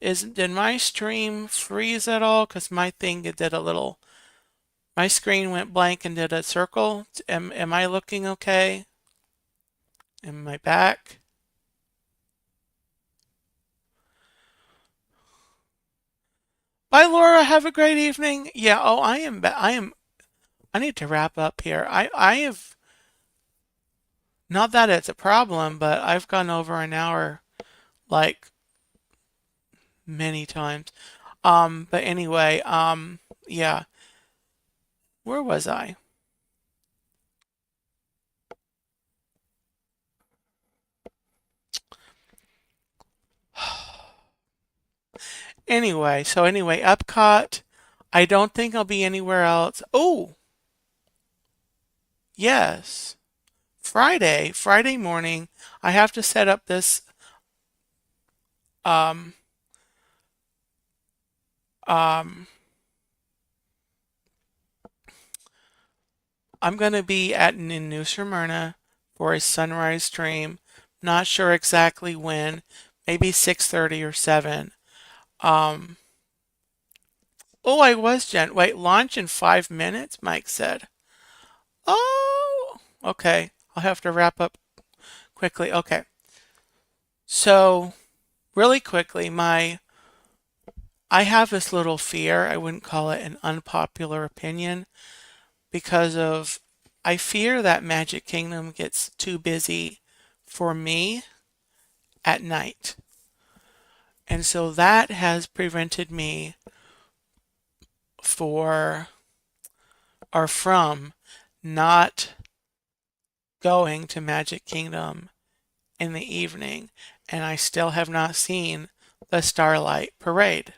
Did my stream freeze at all? Because my thing it did a little. My screen went blank and did a circle. Am I looking okay? Am I back? Bye, Laura. Have a great evening. Yeah. Oh, I am. I am. I need to wrap up here. I have not that it's a problem, but I've gone over an hour like many times. But anyway. Yeah. Where was I? Anyway, Epcot. I don't think I'll be anywhere else. Oh, yes. Friday morning, I have to set up this um um I'm gonna be in New Smyrna for a sunrise stream. Not sure exactly when, maybe 6:30 or 7. Um oh I was Jen. Wait, launch in 5 minutes, Mike said. Oh okay. I'll have to wrap up quickly. Okay. So really quickly, my I have this little fear. I wouldn't call it an unpopular opinion because of I fear that Magic Kingdom gets too busy for me at night. And so that has prevented me for or from not going to Magic Kingdom in the evening. And I still have not seen the Starlight Parade.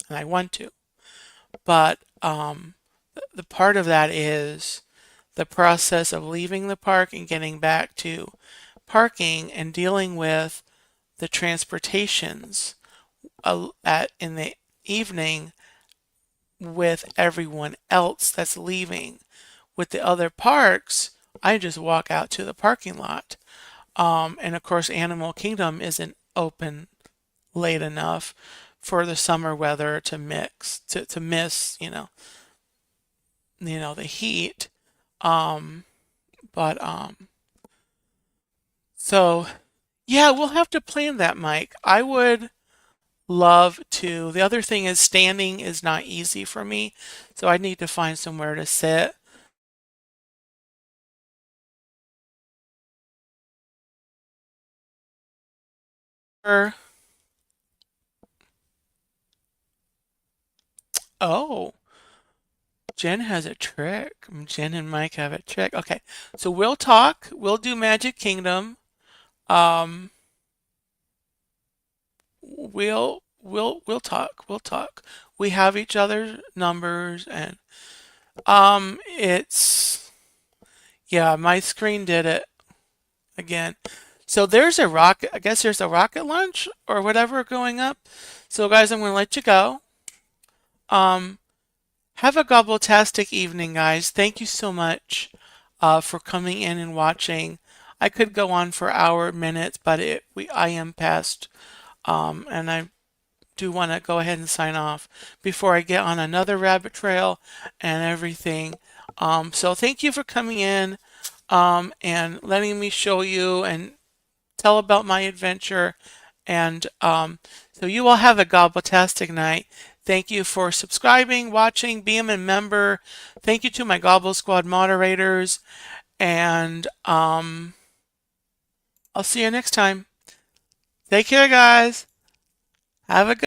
And I want to. But the part of that is the process of leaving the park and getting back to parking and dealing with the transportations in the evening with everyone else that's leaving. With the other parks, I just walk out to the parking lot. And of course, Animal Kingdom isn't open late enough for the summer weather to miss, the heat. Um, but so yeah, we'll have to plan that, Mike. I would love to. The other thing is standing is not easy for me, so I need to find somewhere to sit. Oh, Jen has a trick. Jen and Mike have a trick. Okay, so we'll talk. We'll do Magic Kingdom. Um, we'll talk. We'll talk. We have each other's numbers and it's yeah, my screen did it again. So there's a rocket. I guess there's a rocket launch or whatever going up. So guys, I'm going to let you go. Um, have a gobble-tastic evening, guys. Thank you so much for coming in and watching. I could go on for hour minutes, but I am past, and I do want to go ahead and sign off before I get on another rabbit trail and everything. So thank you for coming in and letting me show you and tell about my adventure. And so you all have a gobble-tastic night. Thank you for subscribing, watching, being a member. Thank you to my Gobble Squad moderators. And I'll see you next time. Take care, guys. Have a good